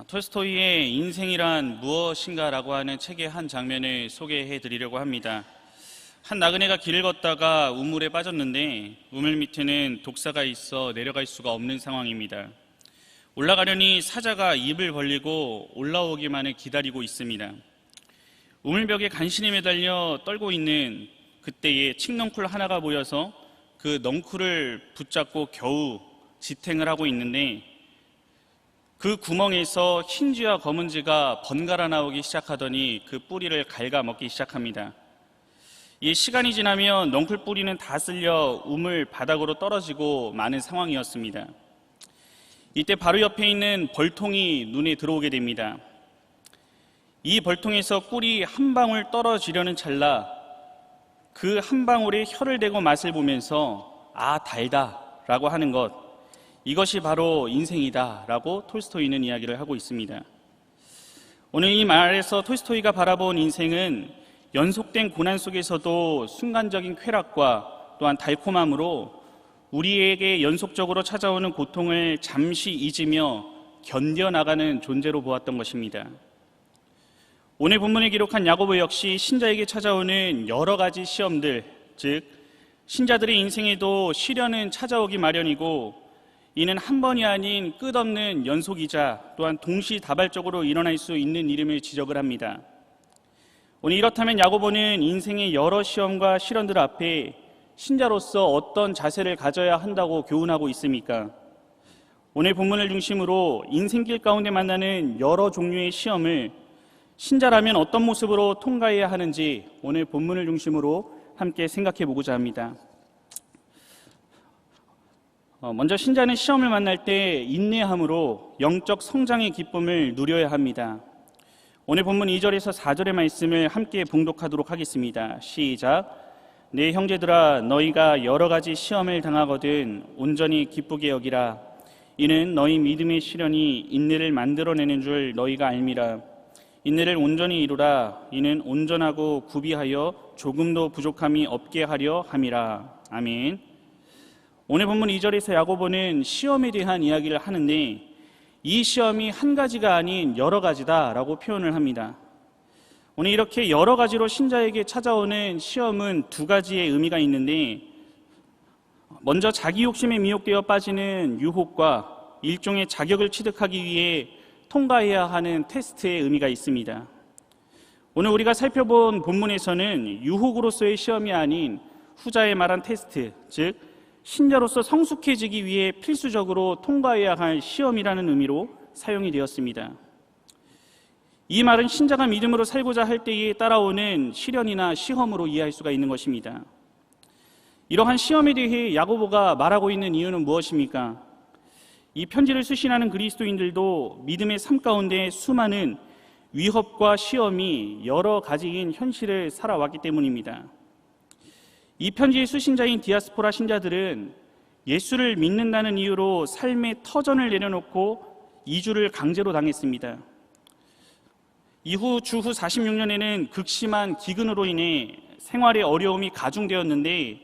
톨스토이의 인생이란 무엇인가라고 하는 책의 한 장면을 소개해 드리려고 합니다. 한 나그네가 길을 걷다가 우물에 빠졌는데 우물 밑에는 독사가 있어 내려갈 수가 없는 상황입니다. 올라가려니 사자가 입을 벌리고 올라오기만을 기다리고 있습니다. 우물벽에 간신히 매달려 떨고 있는 그때에 칡넝쿨 하나가 보여서 그 넝쿨을 붙잡고 겨우 지탱을 하고 있는데 그 구멍에서 흰쥐와 검은쥐가 번갈아 나오기 시작하더니 그 뿌리를 갉아먹기 시작합니다. 이 시간이 지나면 넝쿨 뿌리는 다 쓸려 우물 바닥으로 떨어지고 마는 상황이었습니다. 이때 바로 옆에 있는 벌통이 눈에 들어오게 됩니다. 이 벌통에서 꿀이 한 방울 떨어지려는 찰나 그 한 방울에 혀를 대고 맛을 보면서 아 달다 라고 하는 것, 이것이 바로 인생이다 라고 톨스토이는 이야기를 하고 있습니다. 오늘 이 말에서 톨스토이가 바라본 인생은 연속된 고난 속에서도 순간적인 쾌락과 또한 달콤함으로 우리에게 연속적으로 찾아오는 고통을 잠시 잊으며 견뎌나가는 존재로 보았던 것입니다. 오늘 본문에 기록한 야고보 역시 신자에게 찾아오는 여러 가지 시험들, 즉 신자들의 인생에도 시련은 찾아오기 마련이고 이는 한 번이 아닌 끝없는 연속이자 또한 동시다발적으로 일어날 수 있는 일임을 지적을 합니다. 오늘 이렇다면 야고보는 인생의 여러 시험과 시련들 앞에 신자로서 어떤 자세를 가져야 한다고 교훈하고 있습니까? 오늘 본문을 중심으로 인생길 가운데 만나는 여러 종류의 시험을 신자라면 어떤 모습으로 통과해야 하는지 오늘 본문을 중심으로 함께 생각해 보고자 합니다. 먼저 신자는 시험을 만날 때 인내함으로 영적 성장의 기쁨을 누려야 합니다. 오늘 본문 2절에서 4절의 말씀을 함께 봉독하도록 하겠습니다. 시작. 내 형제들아, 너희가 여러 가지 시험을 당하거든 온전히 기쁘게 여기라. 이는 너희 믿음의 시련이 인내를 만들어내는 줄 너희가 알미라. 인내를 온전히 이루라. 이는 온전하고 구비하여 조금도 부족함이 없게 하려 함이라. 아멘. 오늘 본문 2절에서 야고보는 시험에 대한 이야기를 하는데 이 시험이 한 가지가 아닌 여러 가지다라고 표현을 합니다. 오늘 이렇게 여러 가지로 신자에게 찾아오는 시험은 두 가지의 의미가 있는데 먼저 자기 욕심에 미혹되어 빠지는 유혹과 일종의 자격을 취득하기 위해 통과해야 하는 테스트의 의미가 있습니다. 오늘 우리가 살펴본 본문에서는 유혹으로서의 시험이 아닌 후자에 말한 테스트, 즉 신자로서 성숙해지기 위해 필수적으로 통과해야 할 시험이라는 의미로 사용이 되었습니다. 이 말은 신자가 믿음으로 살고자 할 때에 따라오는 시련이나 시험으로 이해할 수가 있는 것입니다. 이러한 시험에 대해 야고보가 말하고 있는 이유는 무엇입니까? 이 편지를 수신하는 그리스도인들도 믿음의 삶 가운데 수많은 위협과 시험이 여러 가지인 현실을 살아왔기 때문입니다. 이 편지의 수신자인 디아스포라 신자들은 예수를 믿는다는 이유로 삶의 터전을 내려놓고 이주를 강제로 당했습니다. 이후 주후 46년에는 극심한 기근으로 인해 생활의 어려움이 가중되었는데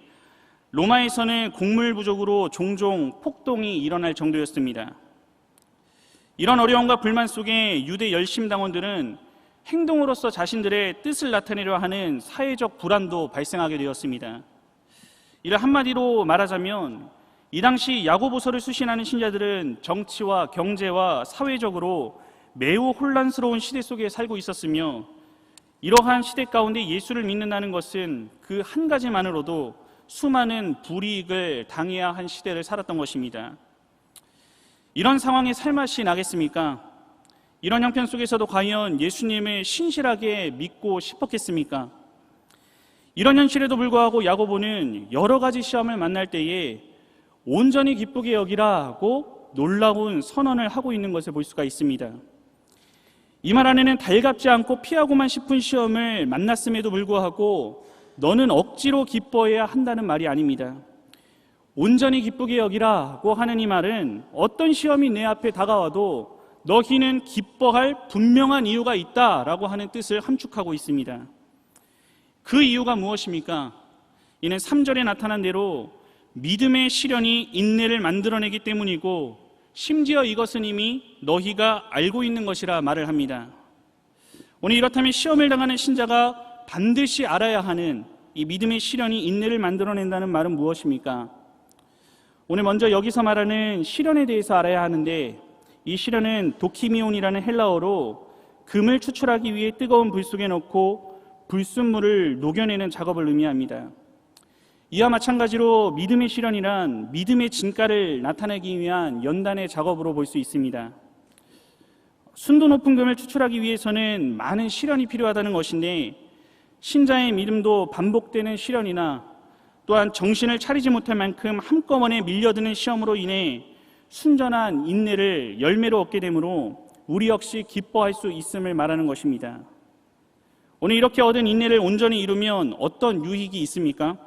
로마에서는 곡물 부족으로 종종 폭동이 일어날 정도였습니다. 이런 어려움과 불만 속에 유대 열심당원들은 행동으로서 자신들의 뜻을 나타내려 하는 사회적 불안도 발생하게 되었습니다. 이를 한마디로 말하자면 이 당시 야고보서를 수신하는 신자들은 정치와 경제와 사회적으로 매우 혼란스러운 시대 속에 살고 있었으며 이러한 시대 가운데 예수를 믿는다는 것은 그 한 가지만으로도 수많은 불이익을 당해야 한 시대를 살았던 것입니다. 이런 상황에 살맛이 나겠습니까? 이런 형편 속에서도 과연 예수님을 신실하게 믿고 싶었겠습니까? 이런 현실에도 불구하고 야고보는 여러 가지 시험을 만날 때에 온전히 기쁘게 여기라고 놀라운 선언을 하고 있는 것을 볼 수가 있습니다. 이 말 안에는 달갑지 않고 피하고만 싶은 시험을 만났음에도 불구하고 너는 억지로 기뻐해야 한다는 말이 아닙니다. 온전히 기쁘게 여기라고 하는 이 말은 어떤 시험이 내 앞에 다가와도 너희는 기뻐할 분명한 이유가 있다라고 하는 뜻을 함축하고 있습니다. 그 이유가 무엇입니까? 이는 3절에 나타난 대로 믿음의 시련이 인내를 만들어내기 때문이고 심지어 이것은 이미 너희가 알고 있는 것이라 말을 합니다. 오늘 이렇다면 시험을 당하는 신자가 반드시 알아야 하는 이 믿음의 시련이 인내를 만들어낸다는 말은 무엇입니까? 오늘 먼저 여기서 말하는 시련에 대해서 알아야 하는데, 이 시련은 도키미온이라는 헬라어로 금을 추출하기 위해 뜨거운 불 속에 넣고 불순물을 녹여내는 작업을 의미합니다. 이와 마찬가지로 믿음의 시련이란 믿음의 진가를 나타내기 위한 연단의 작업으로 볼 수 있습니다. 순도 높은 금을 추출하기 위해서는 많은 시련이 필요하다는 것인데, 신자의 믿음도 반복되는 시련이나 또한 정신을 차리지 못할 만큼 한꺼번에 밀려드는 시험으로 인해 순전한 인내를 열매로 얻게 되므로 우리 역시 기뻐할 수 있음을 말하는 것입니다. 오늘 이렇게 얻은 인내를 온전히 이루면 어떤 유익이 있습니까?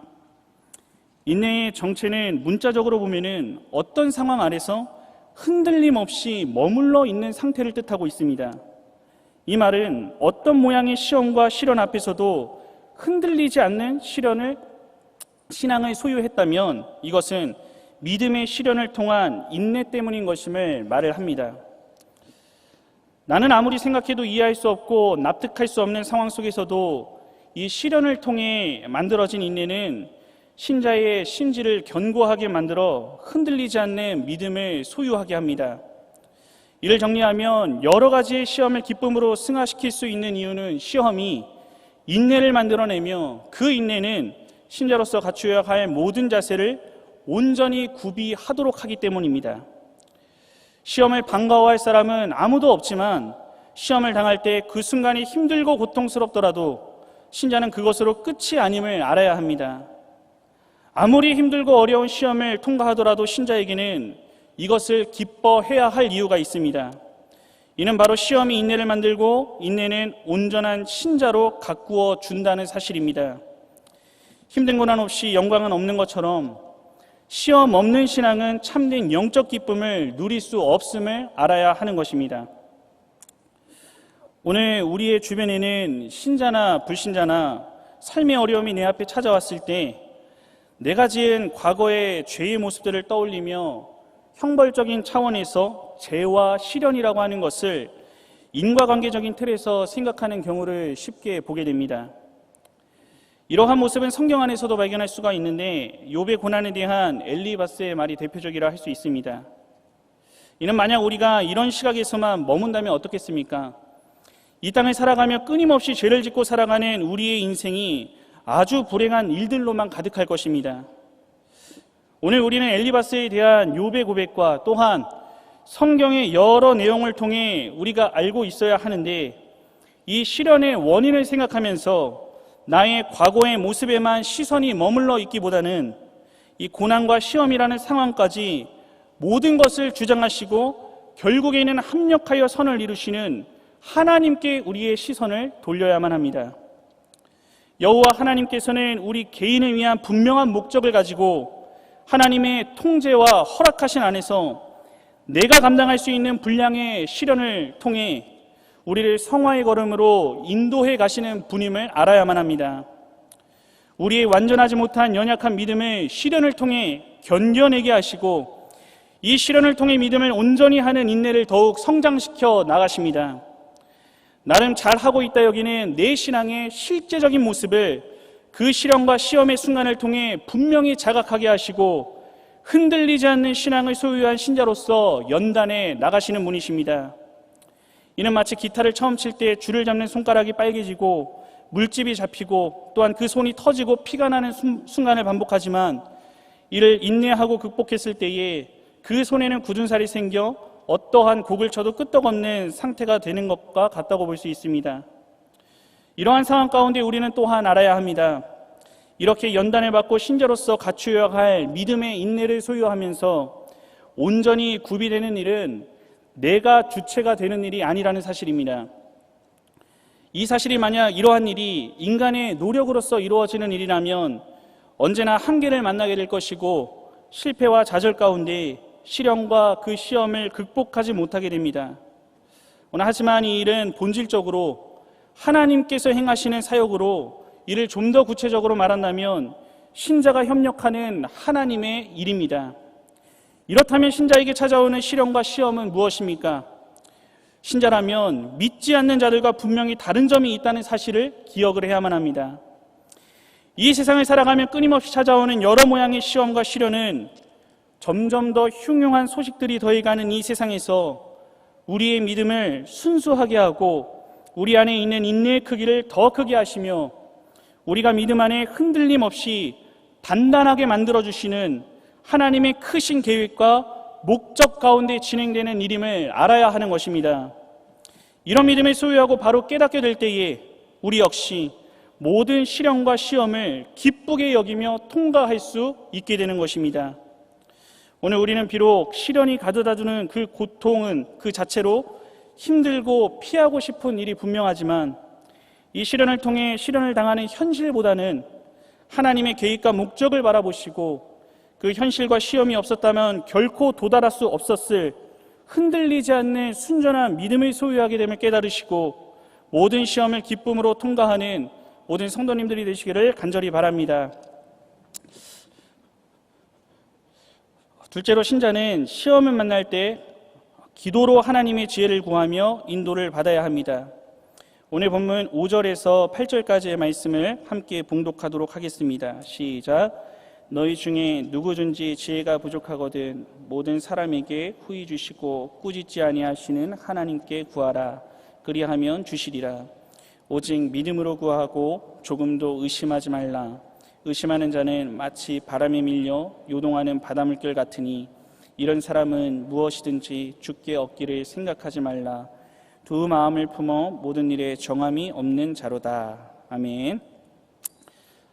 인내의 정체는 문자적으로 보면은 어떤 상황 아래서 흔들림 없이 머물러 있는 상태를 뜻하고 있습니다. 이 말은 어떤 모양의 시험과 시련 앞에서도 흔들리지 않는 신앙을 소유했다면 이것은 믿음의 시련을 통한 인내 때문인 것임을 말을 합니다. 나는 아무리 생각해도 이해할 수 없고 납득할 수 없는 상황 속에서도 이 시련을 통해 만들어진 인내는 신자의 심지를 견고하게 만들어 흔들리지 않는 믿음을 소유하게 합니다. 이를 정리하면 여러 가지의 시험을 기쁨으로 승화시킬 수 있는 이유는 시험이 인내를 만들어내며 그 인내는 신자로서 갖추어야 할 모든 자세를 온전히 구비하도록 하기 때문입니다. 시험을 반가워할 사람은 아무도 없지만 시험을 당할 때 그 순간이 힘들고 고통스럽더라도 신자는 그것으로 끝이 아님을 알아야 합니다. 아무리 힘들고 어려운 시험을 통과하더라도 신자에게는 이것을 기뻐해야 할 이유가 있습니다. 이는 바로 시험이 인내를 만들고 인내는 온전한 신자로 가꾸어 준다는 사실입니다. 힘든 고난 없이 영광은 없는 것처럼 시험 없는 신앙은 참된 영적 기쁨을 누릴 수 없음을 알아야 하는 것입니다. 오늘 우리의 주변에는 신자나 불신자나 삶의 어려움이 내 앞에 찾아왔을 때 내가 지은 과거의 죄의 모습들을 떠올리며 형벌적인 차원에서 죄와 시련이라고 하는 것을 인과관계적인 틀에서 생각하는 경우를 쉽게 보게 됩니다. 이러한 모습은 성경 안에서도 발견할 수가 있는데 욥의 고난에 대한 엘리바스의 말이 대표적이라 할 수 있습니다. 이는 만약 우리가 이런 시각에서만 머문다면 어떻겠습니까? 이 땅을 살아가며 끊임없이 죄를 짓고 살아가는 우리의 인생이 아주 불행한 일들로만 가득할 것입니다. 오늘 우리는 엘리바스에 대한 욥의 고백과 또한 성경의 여러 내용을 통해 우리가 알고 있어야 하는데, 이 시련의 원인을 생각하면서 나의 과거의 모습에만 시선이 머물러 있기보다는 이 고난과 시험이라는 상황까지 모든 것을 주장하시고 결국에는 합력하여 선을 이루시는 하나님께 우리의 시선을 돌려야만 합니다. 여호와 하나님께서는 우리 개인을 위한 분명한 목적을 가지고 하나님의 통제와 허락하신 안에서 내가 감당할 수 있는 분량의 시련을 통해 우리를 성화의 걸음으로 인도해 가시는 분임을 알아야만 합니다. 우리의 완전하지 못한 연약한 믿음을 시련을 통해 견뎌내게 하시고 이 시련을 통해 믿음을 온전히 하는 인내를 더욱 성장시켜 나가십니다. 나름 잘하고 있다 여기는 내 신앙의 실제적인 모습을 그 시련과 시험의 순간을 통해 분명히 자각하게 하시고 흔들리지 않는 신앙을 소유한 신자로서 연단해 나가시는 분이십니다. 이는 마치 기타를 처음 칠 때 줄을 잡는 손가락이 빨개지고 물집이 잡히고 또한 그 손이 터지고 피가 나는 순간을 반복하지만 이를 인내하고 극복했을 때에 그 손에는 굳은 살이 생겨 어떠한 곡을 쳐도 끄떡없는 상태가 되는 것과 같다고 볼 수 있습니다. 이러한 상황 가운데 우리는 또한 알아야 합니다. 이렇게 연단을 받고 신자로서 갖추어야 할 믿음의 인내를 소유하면서 온전히 구비되는 일은 내가 주체가 되는 일이 아니라는 사실입니다. 이 사실이 만약 이러한 일이 인간의 노력으로서 이루어지는 일이라면 언제나 한계를 만나게 될 것이고 실패와 좌절 가운데 시련과 그 시험을 극복하지 못하게 됩니다. 하지만 이 일은 본질적으로 하나님께서 행하시는 사역으로 이를 좀 더 구체적으로 말한다면 신자가 협력하는 하나님의 일입니다. 이렇다면 신자에게 찾아오는 시련과 시험은 무엇입니까? 신자라면 믿지 않는 자들과 분명히 다른 점이 있다는 사실을 기억을 해야만 합니다. 이 세상을 살아가며 끊임없이 찾아오는 여러 모양의 시험과 시련은 점점 더 흉흉한 소식들이 더해가는 이 세상에서 우리의 믿음을 순수하게 하고 우리 안에 있는 인내의 크기를 더 크게 하시며 우리가 믿음 안에 흔들림 없이 단단하게 만들어주시는 하나님의 크신 계획과 목적 가운데 진행되는 일임을 알아야 하는 것입니다. 이런 믿음을 소유하고 바로 깨닫게 될 때에 우리 역시 모든 시련과 시험을 기쁘게 여기며 통과할 수 있게 되는 것입니다. 오늘 우리는 비록 시련이 가져다주는 그 고통은 그 자체로 힘들고 피하고 싶은 일이 분명하지만 이 시련을 통해 시련을 당하는 현실보다는 하나님의 계획과 목적을 바라보시고 그 현실과 시험이 없었다면 결코 도달할 수 없었을 흔들리지 않는 순전한 믿음을 소유하게 됨을 깨달으시고 모든 시험을 기쁨으로 통과하는 모든 성도님들이 되시기를 간절히 바랍니다. 둘째로 신자는 시험을 만날 때 기도로 하나님의 지혜를 구하며 인도를 받아야 합니다. 오늘 본문 5절에서 8절까지의 말씀을 함께 봉독하도록 하겠습니다. 시작. 너희 중에 누구든지 지혜가 부족하거든 모든 사람에게 후히 주시고 꾸짖지 아니하시는 하나님께 구하라. 그리하면 주시리라. 오직 믿음으로 구하고 조금도 의심하지 말라. 의심하는 자는 마치 바람에 밀려 요동하는 바닷물결 같으니 이런 사람은 무엇이든지 주께 얻기를 생각하지 말라. 두 마음을 품어 모든 일에 정함이 없는 자로다. 아멘.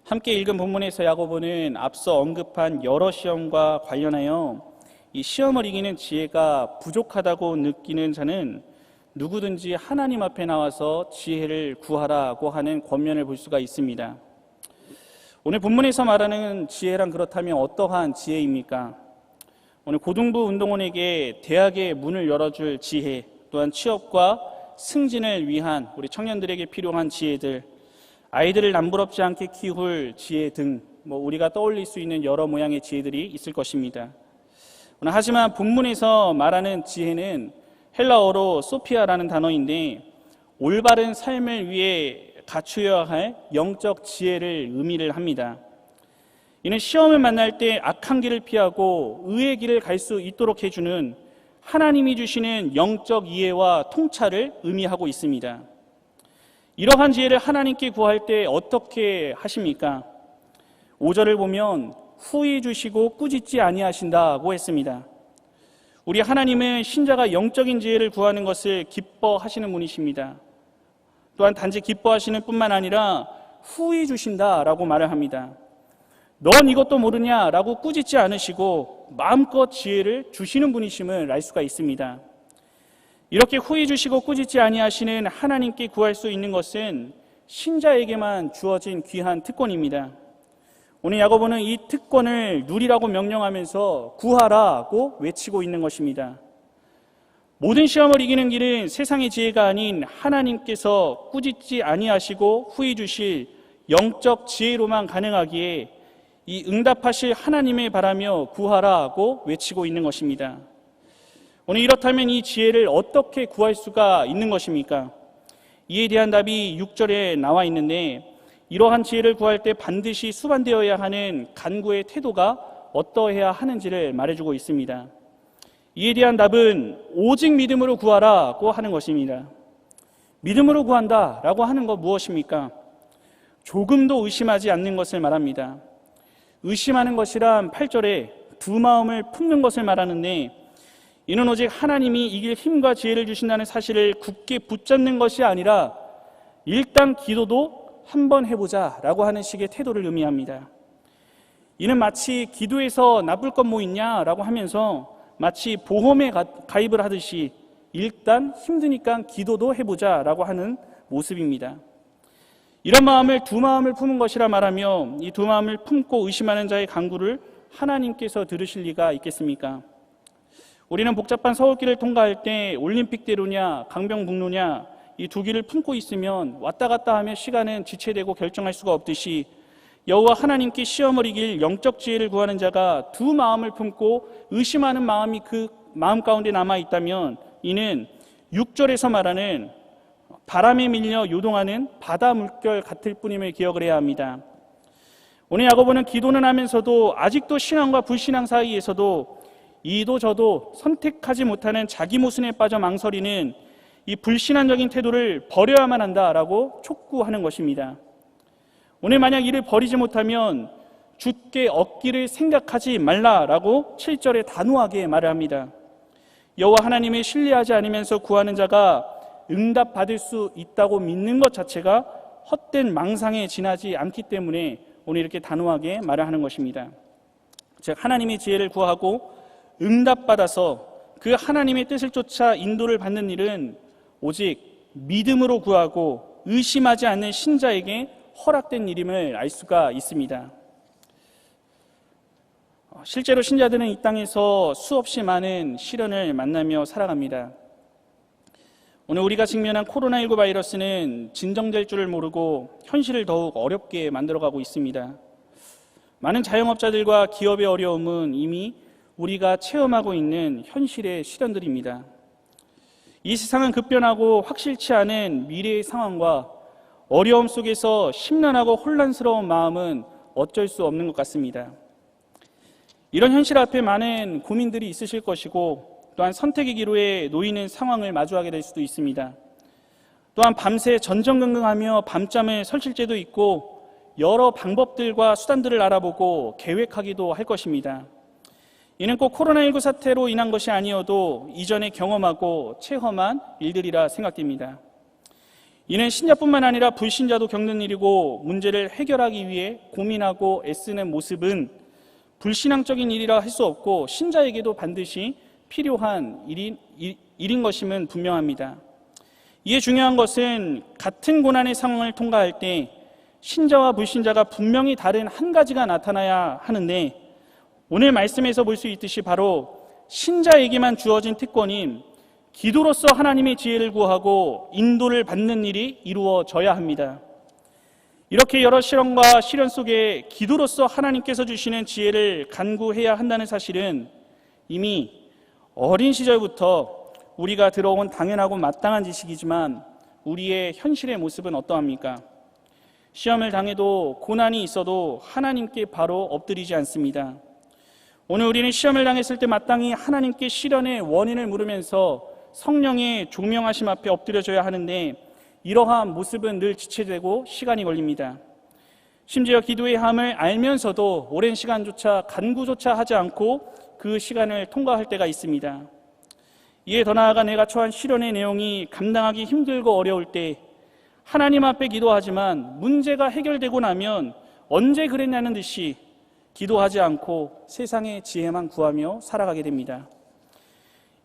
함께 읽은 본문에서 야고보는 앞서 언급한 여러 시험과 관련하여 이 시험을 이기는 지혜가 부족하다고 느끼는 자는 누구든지 하나님 앞에 나와서 지혜를 구하라고 하는 권면을 볼 수가 있습니다. 오늘 본문에서 말하는 지혜란 그렇다면 어떠한 지혜입니까? 오늘 고등부 운동원에게 대학의 문을 열어줄 지혜, 또한 취업과 승진을 위한 우리 청년들에게 필요한 지혜들, 아이들을 남부럽지 않게 키울 지혜 등 우리가 떠올릴 수 있는 여러 모양의 지혜들이 있을 것입니다. 하지만 본문에서 말하는 지혜는 헬라어로 소피아라는 단어인데 올바른 삶을 위해 갖추어야 할 영적 지혜를 의미를 합니다. 이는 시험을 만날 때 악한 길을 피하고 의의 길을 갈 수 있도록 해주는 하나님이 주시는 영적 이해와 통찰을 의미하고 있습니다. 이러한 지혜를 하나님께 구할 때 어떻게 하십니까? 5절을 보면 후히 주시고 꾸짖지 아니하신다고 했습니다. 우리 하나님은 신자가 영적인 지혜를 구하는 것을 기뻐하시는 분이십니다. 또한 단지 기뻐하시는 뿐만 아니라 후히 주신다라고 말을 합니다. 넌 이것도 모르냐라고 꾸짖지 않으시고 마음껏 지혜를 주시는 분이심을 알 수가 있습니다. 이렇게 후히 주시고 꾸짖지 아니하시는 하나님께 구할 수 있는 것은 신자에게만 주어진 귀한 특권입니다. 오늘 야고보는 이 특권을 누리라고 명령하면서 구하라고 외치고 있는 것입니다. 모든 시험을 이기는 길은 세상의 지혜가 아닌 하나님께서 꾸짖지 아니하시고 후히 주실 영적 지혜로만 가능하기에 이 응답하실 하나님을 바라며 구하라고 외치고 있는 것입니다. 오늘 이렇다면 이 지혜를 어떻게 구할 수가 있는 것입니까? 이에 대한 답이 6절에 나와 있는데 이러한 지혜를 구할 때 반드시 수반되어야 하는 간구의 태도가 어떠해야 하는지를 말해주고 있습니다. 이에 대한 답은 오직 믿음으로 구하라고 하는 것입니다. 믿음으로 구한다라고 하는 것 무엇입니까? 조금도 의심하지 않는 것을 말합니다. 의심하는 것이란 8절에 두 마음을 품는 것을 말하는데 이는 오직 하나님이 이길 힘과 지혜를 주신다는 사실을 굳게 붙잡는 것이 아니라 일단 기도도 한번 해보자 라고 하는 식의 태도를 의미합니다. 이는 마치 기도에서 나쁠 것 뭐 있냐 라고 하면서 마치 보험에 가입을 하듯이 일단 힘드니까 기도도 해보자 라고 하는 모습입니다. 이런 마음을 두 마음을 품은 것이라 말하며 이 두 마음을 품고 의심하는 자의 간구를 하나님께서 들으실 리가 있겠습니까? 우리는 복잡한 서울길을 통과할 때 올림픽대로냐 강변북로냐 이 두 길을 품고 있으면 왔다 갔다 하며 시간은 지체되고 결정할 수가 없듯이 여호와 하나님께 시험을 이길 영적 지혜를 구하는 자가 두 마음을 품고 의심하는 마음이 그 마음 가운데 남아 있다면 이는 6절에서 말하는 바람에 밀려 요동하는 바다 물결 같을 뿐임을 기억을 해야 합니다. 오늘 야고보는 기도는 하면서도 아직도 신앙과 불신앙 사이에서도 이도 저도 선택하지 못하는 자기 모순에 빠져 망설이는 이 불신앙적인 태도를 버려야만 한다라고 촉구하는 것입니다. 오늘 만약 이를 버리지 못하면 주께 얻기를 생각하지 말라라고 7절에 단호하게 말을 합니다. 여호와 하나님을 신뢰하지 않으면서 구하는 자가 응답받을 수 있다고 믿는 것 자체가 헛된 망상에 지나지 않기 때문에 오늘 이렇게 단호하게 말을 하는 것입니다. 즉 하나님의 지혜를 구하고 응답받아서 그 하나님의 뜻을 쫓아 인도를 받는 일은 오직 믿음으로 구하고 의심하지 않는 신자에게 허락된 일임을 알 수가 있습니다. 실제로 신자들은 이 땅에서 수없이 많은 시련을 만나며 살아갑니다. 오늘 우리가 직면한 코로나19 바이러스는 진정될 줄을 모르고 현실을 더욱 어렵게 만들어가고 있습니다. 많은 자영업자들과 기업의 어려움은 이미 우리가 체험하고 있는 현실의 시련들입니다. 이 세상은 급변하고 확실치 않은 미래의 상황과 어려움 속에서 심란하고 혼란스러운 마음은 어쩔 수 없는 것 같습니다. 이런 현실 앞에 많은 고민들이 있으실 것이고 또한 선택의 기로에 놓이는 상황을 마주하게 될 수도 있습니다. 또한 밤새 전전긍긍하며 밤잠을 설칠 때도 있고 여러 방법들과 수단들을 알아보고 계획하기도 할 것입니다. 이는 꼭 코로나19 사태로 인한 것이 아니어도 이전에 경험하고 체험한 일들이라 생각됩니다. 이는 신자뿐만 아니라 불신자도 겪는 일이고 문제를 해결하기 위해 고민하고 애쓰는 모습은 불신앙적인 일이라 할 수 없고 신자에게도 반드시 필요한 일인 것임은 분명합니다. 이에 중요한 것은 같은 고난의 상황을 통과할 때 신자와 불신자가 분명히 다른 한 가지가 나타나야 하는데 오늘 말씀에서 볼 수 있듯이 바로 신자에게만 주어진 특권인 기도로서 하나님의 지혜를 구하고 인도를 받는 일이 이루어져야 합니다. 이렇게 여러 시련과 시련 속에 기도로서 하나님께서 주시는 지혜를 간구해야 한다는 사실은 이미 어린 시절부터 우리가 들어온 당연하고 마땅한 지식이지만 우리의 현실의 모습은 어떠합니까? 시험을 당해도 고난이 있어도 하나님께 바로 엎드리지 않습니다. 오늘 우리는 시험을 당했을 때 마땅히 하나님께 시련의 원인을 물으면서 성령의 조명하심 앞에 엎드려져야 하는데 이러한 모습은 늘 지체되고 시간이 걸립니다. 심지어 기도의 함을 알면서도 오랜 시간조차 간구조차 하지 않고 그 시간을 통과할 때가 있습니다. 이에 더 나아가 내가 처한 시련의 내용이 감당하기 힘들고 어려울 때 하나님 앞에 기도하지만 문제가 해결되고 나면 언제 그랬냐는 듯이 기도하지 않고 세상의 지혜만 구하며 살아가게 됩니다.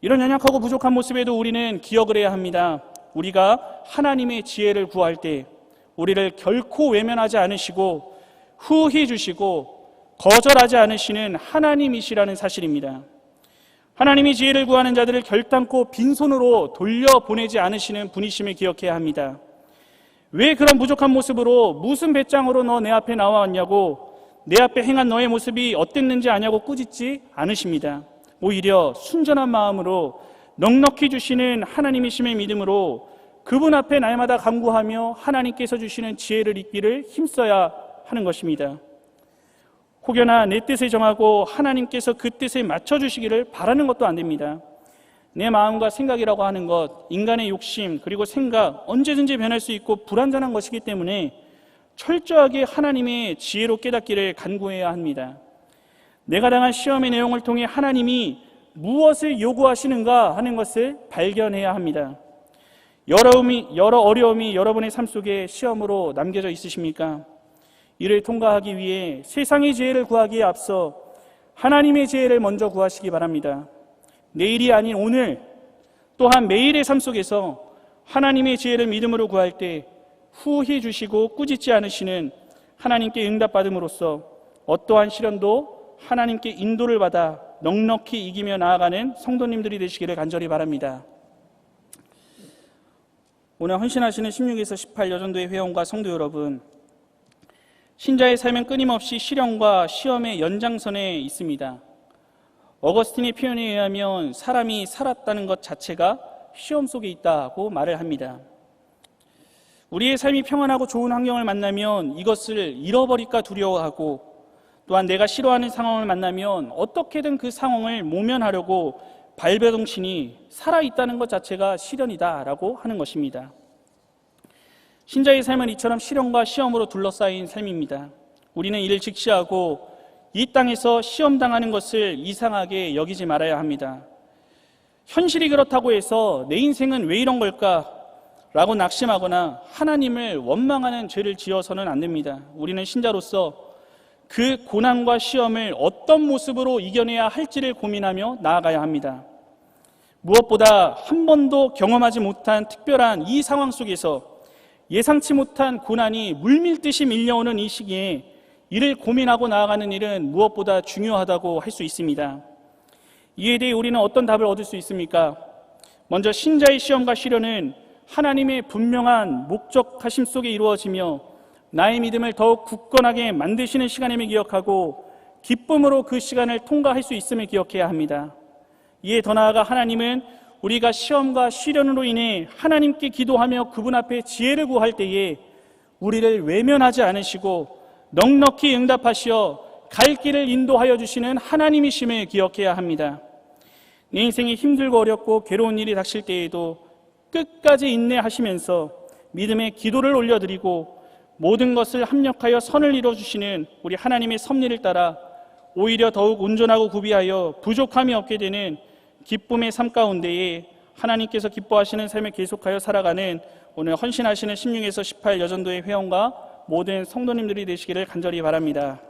이런 연약하고 부족한 모습에도 우리는 기억을 해야 합니다. 우리가 하나님의 지혜를 구할 때 우리를 결코 외면하지 않으시고 후히 주시고 거절하지 않으시는 하나님이시라는 사실입니다. 하나님의 지혜를 구하는 자들을 결단코 빈손으로 돌려보내지 않으시는 분이심을 기억해야 합니다. 왜 그런 부족한 모습으로 무슨 배짱으로 너 내 앞에 나와왔냐고 내 앞에 행한 너의 모습이 어땠는지 아냐고 꾸짖지 않으십니다. 오히려 순전한 마음으로 넉넉히 주시는 하나님이심의 믿음으로 그분 앞에 날마다 간구하며 하나님께서 주시는 지혜를 잊기를 힘써야 하는 것입니다. 혹여나 내 뜻을 정하고 하나님께서 그 뜻에 맞춰주시기를 바라는 것도 안 됩니다. 내 마음과 생각이라고 하는 것, 인간의 욕심 그리고 생각 언제든지 변할 수 있고 불완전한 것이기 때문에 철저하게 하나님의 지혜로 깨닫기를 간구해야 합니다. 내가 당한 시험의 내용을 통해 하나님이 무엇을 요구하시는가 하는 것을 발견해야 합니다. 여러 어려움이 여러분의 삶 속에 시험으로 남겨져 있으십니까? 이를 통과하기 위해 세상의 지혜를 구하기에 앞서 하나님의 지혜를 먼저 구하시기 바랍니다. 내일이 아닌 오늘 또한 매일의 삶 속에서 하나님의 지혜를 믿음으로 구할 때 후히 주시고 꾸짖지 않으시는 하나님께 응답받음으로써 어떠한 시련도 하나님께 인도를 받아 넉넉히 이기며 나아가는 성도님들이 되시기를 간절히 바랍니다. 오늘 헌신하시는 16에서 18 여전도의 회원과 성도 여러분, 신자의 삶은 끊임없이 시련과 시험의 연장선에 있습니다. 어거스틴의 표현에 의하면 사람이 살았다는 것 자체가 시험 속에 있다고 말을 합니다. 우리의 삶이 평안하고 좋은 환경을 만나면 이것을 잃어버릴까 두려워하고, 또한 내가 싫어하는 상황을 만나면 어떻게든 그 상황을 모면하려고 발버둥치니 살아있다는 것 자체가 시련이다라고 하는 것입니다. 신자의 삶은 이처럼 시련과 시험으로 둘러싸인 삶입니다. 우리는 이를 직시하고 이 땅에서 시험당하는 것을 이상하게 여기지 말아야 합니다. 현실이 그렇다고 해서 내 인생은 왜 이런 걸까? 라고 낙심하거나 하나님을 원망하는 죄를 지어서는 안 됩니다. 우리는 신자로서 그 고난과 시험을 어떤 모습으로 이겨내야 할지를 고민하며 나아가야 합니다. 무엇보다 한 번도 경험하지 못한 특별한 이 상황 속에서 예상치 못한 고난이 물밀듯이 밀려오는 이 시기에 이를 고민하고 나아가는 일은 무엇보다 중요하다고 할 수 있습니다. 이에 대해 우리는 어떤 답을 얻을 수 있습니까? 먼저 신자의 시험과 시련은 하나님의 분명한 목적하심 속에 이루어지며 나의 믿음을 더욱 굳건하게 만드시는 시간임을 기억하고 기쁨으로 그 시간을 통과할 수 있음을 기억해야 합니다. 이에 더 나아가 하나님은 우리가 시험과 시련으로 인해 하나님께 기도하며 그분 앞에 지혜를 구할 때에 우리를 외면하지 않으시고 넉넉히 응답하시어 갈 길을 인도하여 주시는 하나님이심을 기억해야 합니다. 내 인생이 힘들고 어렵고 괴로운 일이 닥칠 때에도 끝까지 인내하시면서 믿음의 기도를 올려드리고 모든 것을 합력하여 선을 이루어주시는 우리 하나님의 섭리를 따라 오히려 더욱 온전하고 구비하여 부족함이 없게 되는 기쁨의 삶 가운데에 하나님께서 기뻐하시는 삶을 계속하여 살아가는 오늘 헌신하시는 16에서 18 여전도의 회원과 모든 성도님들이 되시기를 간절히 바랍니다.